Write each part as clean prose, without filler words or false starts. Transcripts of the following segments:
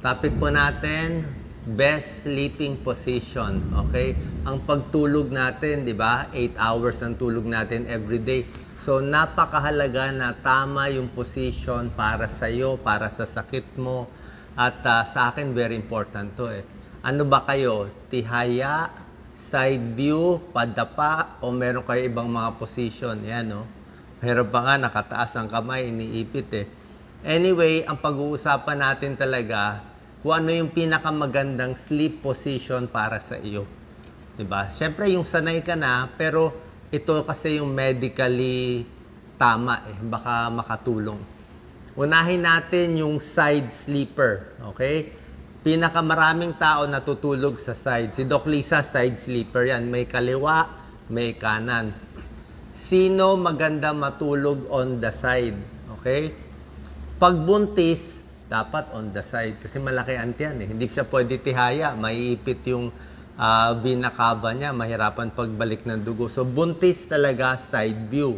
Topic po natin, best sleeping position. Okay? Ang pagtulog natin, di ba? 8 hours ang tulog natin every day. So, napakahalaga na tama yung position para sa iyo, para sa sakit mo. At sa akin, very important to eh. Ano ba kayo? Tihaya, side view, padapa, o meron kayo ibang mga position? Yan, no? Meron pa nga, nakataas ang kamay, iniipit eh. Anyway, ang pag-uusapan natin talaga, kung ano yung pinakamagandang sleep position para sa iyo. Diba? Siyempre, yung sanay ka na, pero ito kasi yung medically tama eh. Baka makatulong. Unahin natin yung side sleeper. Okay? Pinakamaraming tao natutulog sa side. Si Doc Lisa, side sleeper yan. May kaliwa, may kanan. Sino maganda matulog on the side? Okay? Pag buntis, dapat on the side. Kasi malaki ang tiyan eh. Hindi siya pwede tihaya. Maiipit yung vena cava niya. Mahirapan pagbalik ng dugo. So, buntis talaga side view.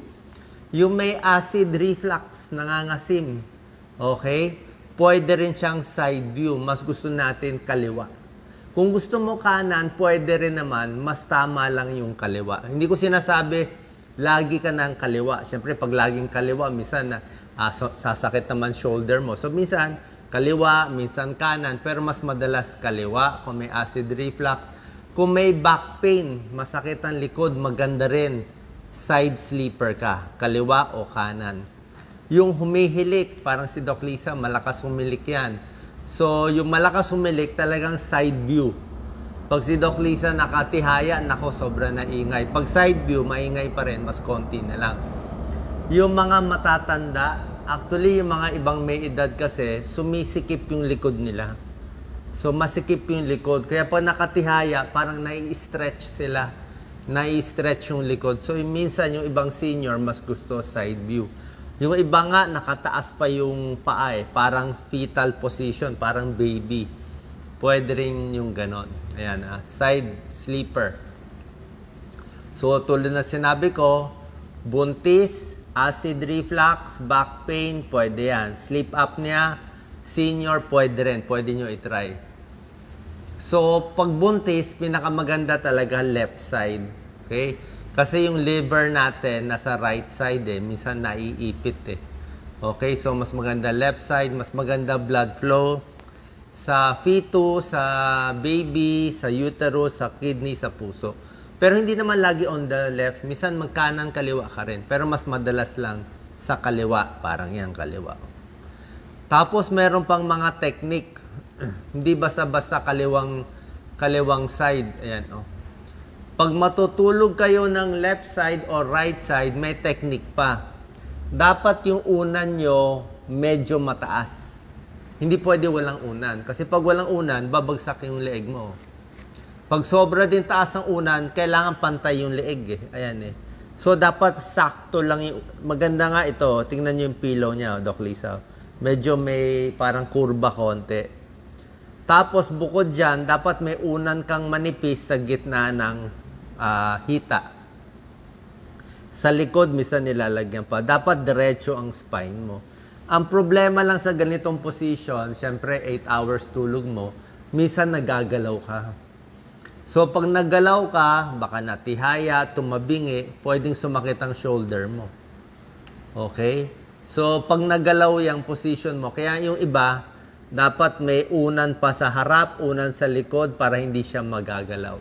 Yung may acid reflux, nangangasim. Okay? Pwede rin siyang side view. Mas gusto natin kaliwa. Kung gusto mo kanan, pwede rin naman. Mas tama lang yung kaliwa. Hindi ko sinasabi lagi ka ng kaliwa. Siyempre, pag laging kaliwa, minsan sasakit naman shoulder mo. So, minsan kaliwa, minsan kanan, pero mas madalas kaliwa kung may acid reflux. Kung may back pain, masakit ang likod, maganda rin side sleeper ka, kaliwa o kanan. Yung humihilik, parang si Doc Lisa, malakas humilik yan. So, yung malakas humilik, talagang side view. Pag si Doc Lisa nakatihaya, nako, sobra na ingay. Pag side view, maingay pa rin, mas konti na lang. Yung mga matatanda, actually, yung mga ibang may edad kasi, sumisikip yung likod nila. So, masikip yung likod. Kaya pag nakatihaya, parang nai-stretch sila. Nai-stretch yung likod. So, minsan yung ibang senior, mas gusto side view. Yung iba nga, nakataas pa yung paa eh. Parang fetal position, parang baby. Pwede rin yung ganon. Ayan, side sleeper. So, tulad na sinabi ko, buntis, acid reflux, back pain, pwede yan. Sleep apnea, senior, pwede rin. Pwede nyo itry. So, pag buntis, pinakamaganda talaga left side. Okay? Kasi yung liver natin nasa right side eh. Minsan naiipit eh. Okay? So, mas maganda left side, mas maganda blood flow sa fetus, sa baby, sa uterus, sa kidney, sa puso. Pero hindi naman lagi on the left. Minsan magkanan, kaliwa ka rin. Pero mas madalas lang sa kaliwa. Parang yan, kaliwa. Tapos meron pang mga technique. Hindi basta-basta kaliwang side. Ayan, oh. Pag matutulog kayo ng left side or right side, may technique pa. Dapat yung unan nyo medyo mataas. Hindi pwede walang unan. Kasi pag walang unan, babagsak yung leeg mo. Pag sobra din taas ang unan, kailangan pantay yung leeg eh. Ayan eh. So, dapat sakto lang yung... Maganda nga ito. Tingnan nyo yung pillow niya, Doc Lisa. Medyo may parang kurba konti. Tapos, bukod dyan, dapat may unan kang manipis sa gitna ng hita. Sa likod, minsan nilalagyan pa. Dapat diretso ang spine mo. Ang problema lang sa ganitong position, syempre 8 hours tulog mo, minsan nagagalaw ka. So, pag naggalaw ka, baka natihaya, tumabingi, pwedeng sumakit ang shoulder mo. Okay? So, pag naggalaw yung position mo, kaya yung iba, dapat may unan pa sa harap, unan sa likod, para hindi siya magagalaw.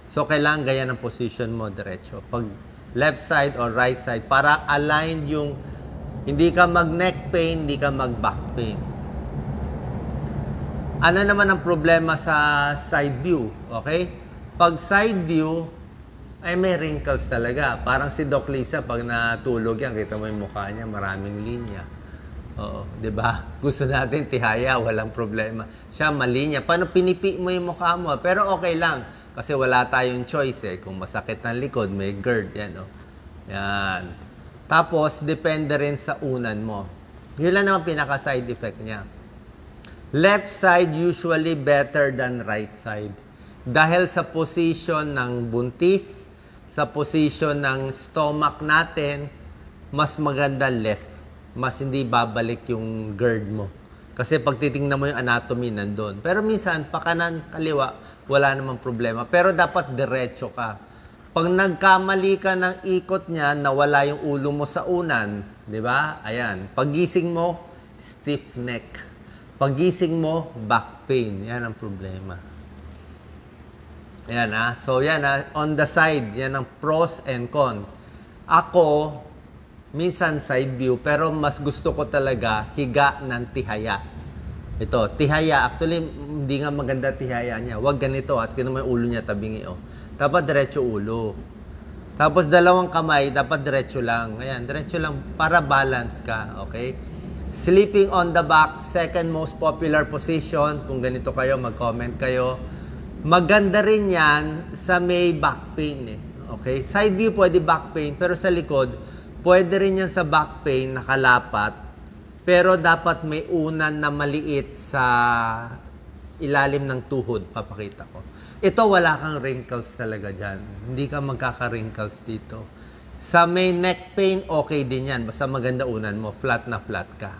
So, kailangan ganyan ang position mo, diretso. Pag left side or right side, para aligned yung hindi ka mag-neck pain, hindi ka mag-back pain. Ano naman ang problema sa side view? Okay? Pag side view, ay may wrinkles talaga. Parang si Doc Lisa, pag natulog yan, kita mo yung mukha niya, maraming linya. Oo, di ba? Gusto natin tihaya, walang problema. Siya malinya. Paano pinipi mo yung mukha mo? Pero okay lang. Kasi wala tayong choice eh. Kung masakit ng likod, may GERD. Yan, oh. Yan. Tapos, depende rin sa unan mo. Yun lang naman pinaka-side effect niya. Left side usually better than right side. Dahil sa position ng buntis, sa position ng stomach natin, mas maganda left. Mas hindi babalik yung GERD mo. Kasi pag titingnan mo yung anatomy nandun. Pero minsan, pa kanan, kaliwa, wala namang problema. Pero dapat diretso ka. Pag nagkamali ka ng ikot niya, nawala yung ulo mo sa unan, di ba? Ayan. Pagising mo, stiff neck. Pagising mo, back pain. Yan ang problema. Ayan ha. So yan ha. On the side, yan ang pros and cons. Ako, minsan side view, pero mas gusto ko talaga higa ng tihaya. Ito, tihaya. Actually, hindi nga maganda tihaya niya. Huwag ganito at kino mo yung ulo niya tabingi. Oh. Dapat diretso ulo. Tapos dalawang kamay, dapat diretso lang. Ayan, diretso lang para balance ka. Okay? Sleeping on the back, second most popular position. Kung ganito kayo, mag-comment kayo. Maganda rin yan sa may back pain. Okay? Side view pwede back pain, pero sa likod, pwede rin yan sa back pain, nakalapat, pero dapat may unan na maliit sa ilalim ng tuhod. Papakita ko. Ito, wala kang wrinkles talaga dyan. Hindi ka magkaka-wrinkles dito. Sa may neck pain, okay din yan. Basta maganda unan mo. Flat na flat ka.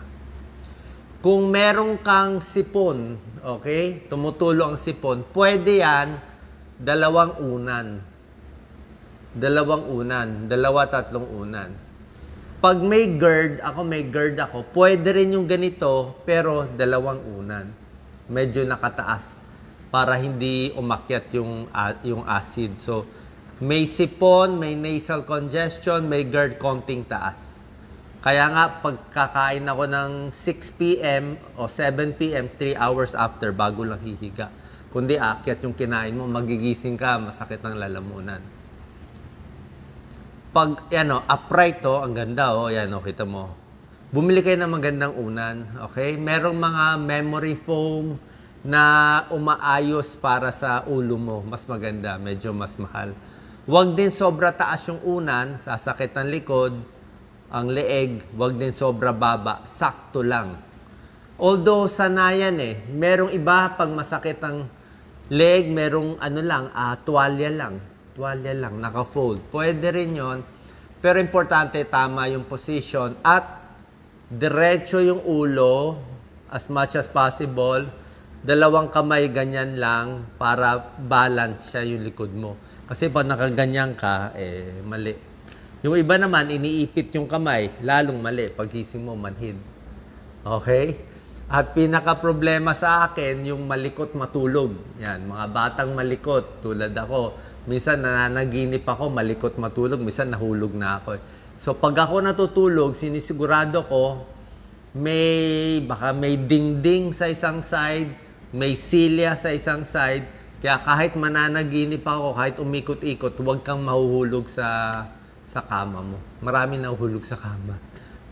Kung meron kang sipon, okay? Tumutulo ang sipon, pwede yan, dalawang unan. Dalawang unan. Dalawa, tatlong unan. Pag may GERD ako, pwede rin yung ganito, pero dalawang unan. Medyo nakataas para hindi umakyat yung acid. So, may sipon, may nasal congestion, may GERD konting taas. Kaya nga, pagkakain ako ng 6 p.m. o 7 p.m., 3 hours after, bago lang hihiga. Kundi aakyat yung kinain mo, magigising ka, masakit ang lalamunan. Pag, upright to, ang ganda, kita mo. Bumili kayo ng magandang unan, okay? Merong mga memory foam na umaayos para sa ulo mo. Mas maganda, medyo mas mahal. Huwag din sobra taas yung unan, sasakit ang likod, ang leeg, huwag din sobra baba, sakto lang. Although sanayan merong iba pag masakit ang leg, merong tuwalya lang, naka-fold. Pwede rin yon, pero importante tama yung position at diretso yung ulo as much as possible. Dalawang kamay ganyan lang para balance siya yung likod mo. Kasi pag nakaganyan ka, mali. Yung iba naman, iniipit yung kamay, lalong mali. Paghising mo, manhid. Okay? At pinaka-problema sa akin, yung malikot matulog. Yan, mga batang malikot, tulad ako. Minsan nananaginip ako, malikot matulog. Minsan nahulog na ako. So pag ako natutulog, sinisigurado ko, baka may dingding sa isang side, may silya sa isang side. Kaya kahit mananaginip ako, kahit umikot-ikot, huwag kang mahuhulog sa kama mo. Marami nahuhulog sa kama.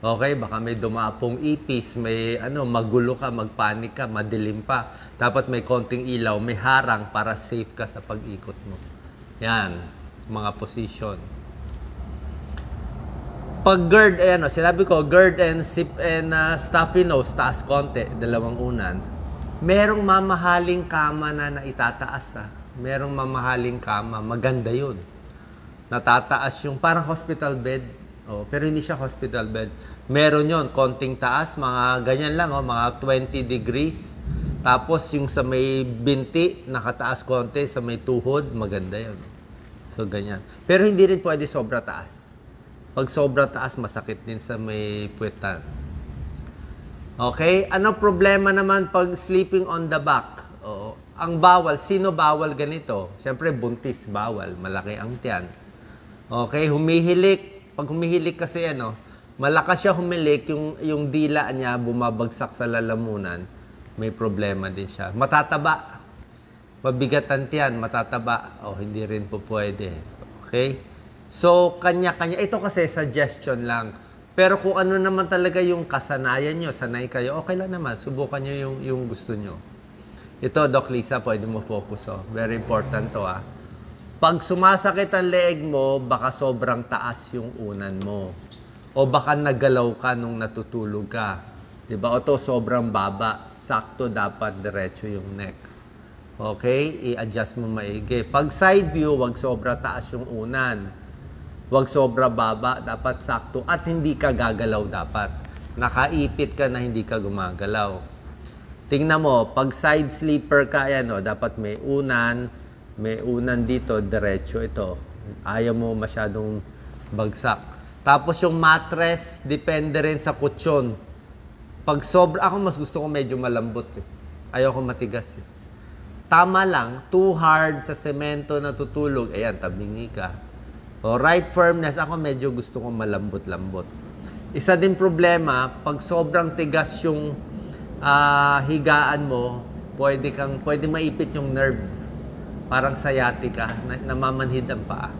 Okay, baka may dumapong ipis, may magulo ka, magpanik ka, madilim pa. Dapat may konting ilaw, may harang para safe ka sa pag-ikot mo. Yan, mga position. Pag GERD, sinabi ko, GERD and stuffy nose, taas konti, dalawang unan. Merong mamahaling kama na itataas. Merong mamahaling kama, maganda yun. Natataas yung parang hospital bed. Pero hindi siya hospital bed. Meron yon, konting taas, mga ganyan lang, mga 20 degrees. Tapos yung sa may binti, nakataas konti, sa may tuhod, maganda yon. So ganyan. Pero hindi rin pwede sobra taas. Pag sobra taas, masakit din sa may puwetan. Okay? Ano problema naman pag sleeping on the back? Ang bawal, sino bawal ganito? Siyempre, buntis, bawal. Malaki ang tiyan. Okay, humihilik. Pag humihilik kasi malakas siya humilik, yung dila niya bumabagsak sa lalamunan, may problema din siya. Matataba. Mabigat ang tiyan, matataba. Hindi rin po pwede. Okay? So, kanya-kanya. Ito kasi suggestion lang. Pero kung ano naman talaga yung kasanayan nyo, sanay kayo, okay lang naman. Subukan nyo yung gusto nyo. Ito, Doc Lisa, pwede mo focus. Very important to. Pag sumasakit ang leeg mo, baka sobrang taas yung unan mo. O baka naggalaw ka nung natutulog ka. Diba? O to sobrang baba. Sakto dapat diretso yung neck. Okay? I-adjust mo maigi. Pag side view, wag sobra taas yung unan. Wag sobra baba. Dapat sakto. At hindi ka gagalaw dapat. Nakaipit ka na hindi ka gumagalaw. Tingnan mo, pag side sleeper ka, yan, oh, dapat may unan dito, diretso ito. Ayaw mo masyadong bagsak. Tapos yung mattress, depende rin sa kutsyon. Pag sobra, ako mas gusto ko medyo malambot. Ayaw ko matigas. Tama lang, too hard sa semento na tutulog, ayan, tabingi ka. O right firmness, ako medyo gusto ko malambot-lambot. Isa din problema, pag sobrang tigas yung higaan mo, pwede maipit yung nerve. Parang sciatica, namamanhid ang paa.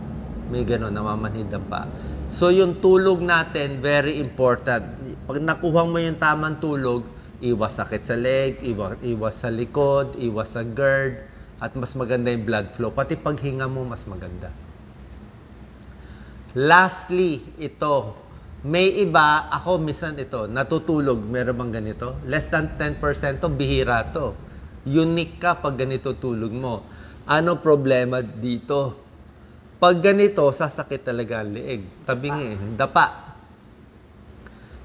May gano'n, namamanhid ang paa. So yung tulog natin, very important. Pag nakuha mo yung tamang tulog, iwas sakit sa leg, iwas sa likod, iwas sa GERD, at mas maganda yung blood flow. Pati paghinga mo, mas maganda. Lastly, ito. May iba, ako minsan ito, natutulog, meron bang ganito? Less than 10% to, bihira to. Unique ka pag ganito tulog mo. Ano problema dito? Pag ganito, sasakit talaga ang leeg. Tabingi, dapa.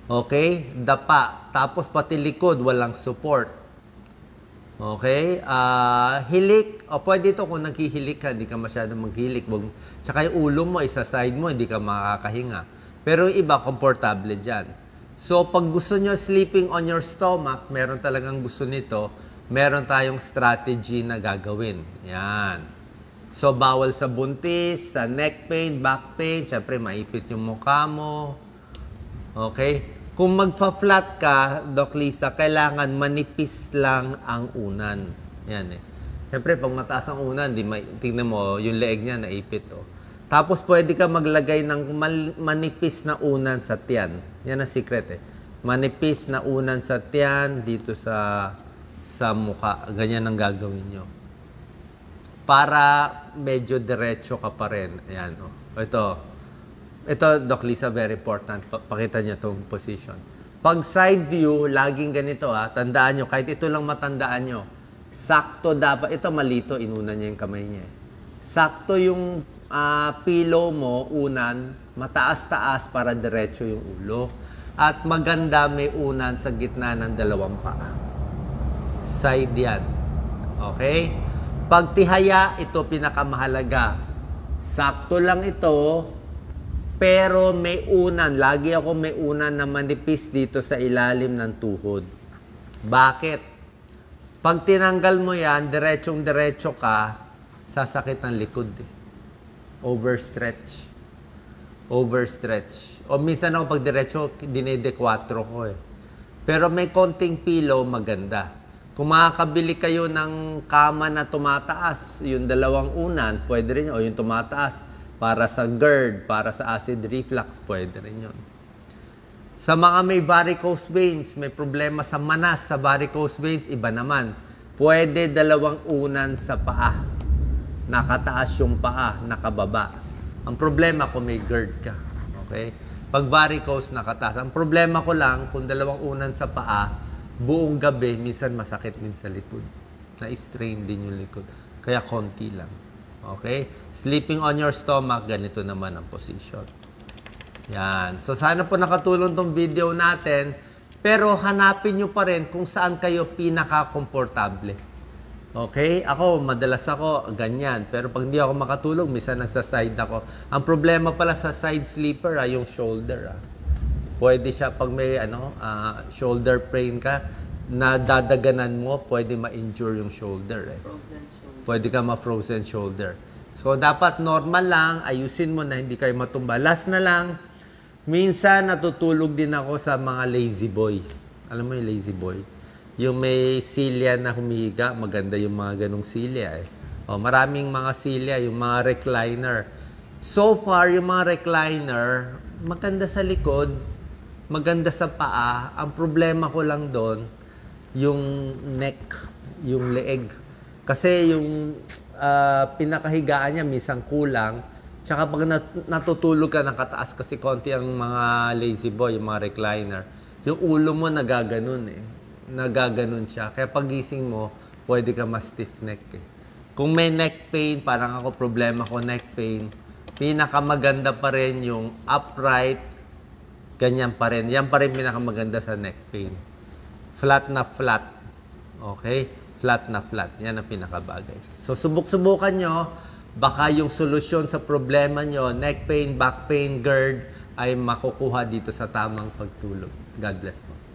Okay? Dapa. Tapos pati likod, walang support. Okay? Hilik. O pwede ito kung naghihilik ka, hindi ka masyadong maghilik. Tsaka yung ulo mo, isa side mo, hindi ka makakahinga. Pero yung iba, komportable dyan. So, pag gusto nyo sleeping on your stomach, meron talagang gusto nito, meron tayong strategy na gagawin. Yan. So, bawal sa buntis, sa neck pain, back pain, syempre, maipit yung mukha mo. Okay? Kung magpa-flat ka, Doc Lisa, kailangan manipis lang ang unan. Yan eh. Syempre, pag mataas ang unan, tingnan mo, yung leeg niya naipit. Oh. Tapos, pwede ka maglagay ng manipis na unan sa tiyan. Yan ang secret eh. Manipis na unan sa tiyan, dito sa mukha. Ganyan ang gagawin nyo. Para medyo diretso ka pa rin. Ayan, oh. Ito, Doc Lisa, very important. Pakita niyo itong position. Pag side view, laging ganito ha. Tandaan nyo, kahit ito lang matandaan nyo. Sakto dapat. Ito malito, inunan niya yung kamay niya. Sakto yung pillow mo, unan, mataas-taas para diretso yung ulo. At maganda may unan sa gitna ng dalawang paa. Side yan. Okay? Pag tihaya, ito pinakamahalaga. Sakto lang ito, pero may unan. Lagi ako may unan na manipis dito sa ilalim ng tuhod. Bakit? Pag tinanggal mo yan, diretsong-diretso ka, sasakit ang likod. Overstretch. O minsan ako pag diretso, dinede-4 ko eh. Pero may konting pillow, maganda. Kung makakabili kayo ng kama na tumataas, yung dalawang unan, pwede rin yun. O yung tumataas, para sa GERD, para sa acid reflux, pwede rin yun. Sa mga may varicose veins, may problema sa manas sa varicose veins, iba naman. Pwede dalawang unan sa paa. Nakataas yung paa, nakababa. Ang problema kung may GERD ka. Okay? Pag varicose, nakataas. Ang problema ko lang, kung dalawang unan sa paa, buong gabi, minsan masakit din sa likod. Na-strain din yung likod. Kaya konti lang. Okay? Sleeping on your stomach, ganito naman ang position. Yan. So, sana po nakatulong tong video natin. Pero hanapin nyo pa rin kung saan kayo pinaka-komportable. Okay? Madalas ako ganyan. Pero pag hindi ako makatulog, minsan nagsa-side ako. Ang problema pala sa side sleeper, yung shoulder. Pwede siya pag may shoulder pain ka, na dadaganan mo, pwede ma-injure yung shoulder. Pwede ka ma-frozen shoulder. So, dapat normal lang. Ayusin mo na hindi kayo matumba. Last na lang, minsan natutulog din ako sa mga lazy boy. Alam mo yung lazy boy? Yung may silya na humihiga, maganda yung mga ganong silya eh. Maraming mga silya, yung mga recliner. So far, yung mga recliner, maganda sa likod, maganda sa paa. Ang problema ko lang doon, yung neck, yung leeg. Kasi yung pinakahigaan niya, minsan kulang. Tsaka pag natutulog ka, nakataas kasi konti ang mga lazy boy, yung mga recliner. Yung ulo mo nagaganon eh. Nagaganon siya. Kaya pagising mo, pwede ka ma-stiff neck eh. Kung may neck pain, parang ako problema ko neck pain, pinakamaganda pa rin yung upright, ganyan pa rin. Yan pa rin pinakamaganda sa neck pain. Flat na flat. Okay? Flat na flat. Yan ang pinakabagay. So, subok-subukan nyo. Baka yung solusyon sa problema nyo, neck pain, back pain, GERD, ay makukuha dito sa tamang pagtulog. God bless mo.